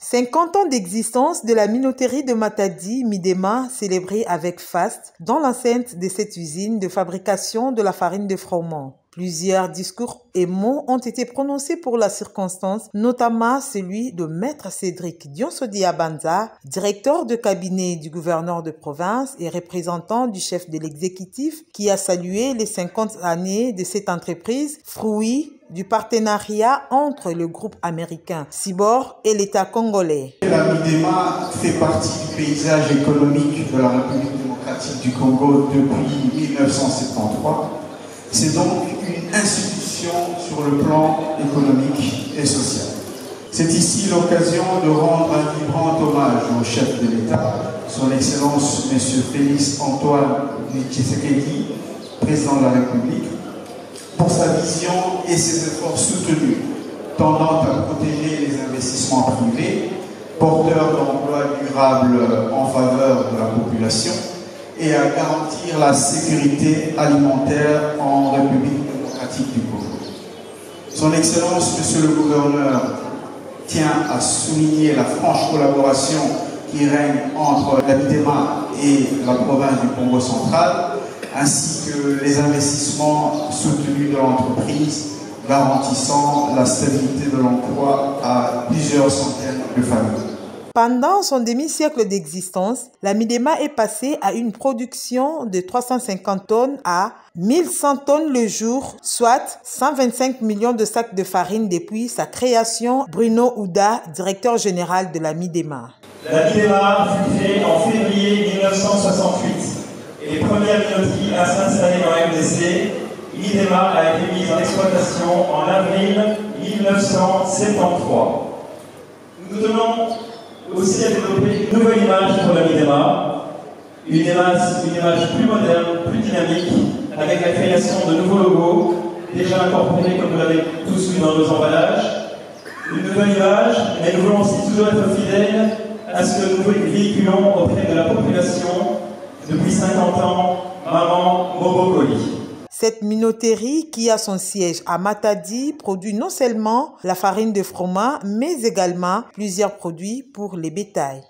50 ans d'existence de la minoterie de Matadi, Midema, célébrée avec faste dans l'enceinte de cette usine de fabrication de la farine de froment. Plusieurs discours et mots ont été prononcés pour la circonstance, notamment celui de Maître Cédric Dionsodi Abanza, directeur de cabinet du gouverneur de province et représentant du chef de l'exécutif, qui a salué les 50 années de cette entreprise, fruit du partenariat entre le groupe américain Cibor et l'État congolais. La Midema fait partie du paysage économique de la République démocratique du Congo depuis 1973. C'est donc une institution sur le plan économique et social. C'est ici l'occasion de rendre un vibrant hommage au chef de l'État, son Excellence M. Félix Antoine Tshisekedi, président de la République, pour sa vision et ses efforts soutenus, tendant à protéger les investissements privés, porteurs d'emplois durables en faveur de la population, et à garantir la sécurité alimentaire en République démocratique du Congo. Son Excellence, Monsieur le Gouverneur, tient à souligner la franche collaboration qui règne entre la Midema et la province du Congo central, ainsi que les investissements soutenus de l'entreprise, garantissant la stabilité de l'emploi à plusieurs centaines de familles. Pendant son demi-siècle d'existence, la Midema est passée à une production de 350 tonnes à 1100 tonnes le jour, soit 125 millions de sacs de farine depuis sa création. Bruno Ouda, directeur général de la Midema. La Midema fut créée en février 1968 et les premières minoteries à s'installer dans la MDC. Midema a été mise en exploitation en avril 1973. Nous tenons aussi à développer une nouvelle image pour la Midema, une image plus moderne, plus dynamique, avec la création de nouveaux logos, déjà incorporés comme vous l'avez tous vu dans nos emballages. Une nouvelle image, mais nous voulons aussi toujours être fidèles à ce que nous véhiculons auprès de la population depuis 50 ans, Maman Mobokoli. Cette minoterie, qui a son siège à Matadi, produit non seulement la farine de froment, mais également plusieurs produits pour les bétails.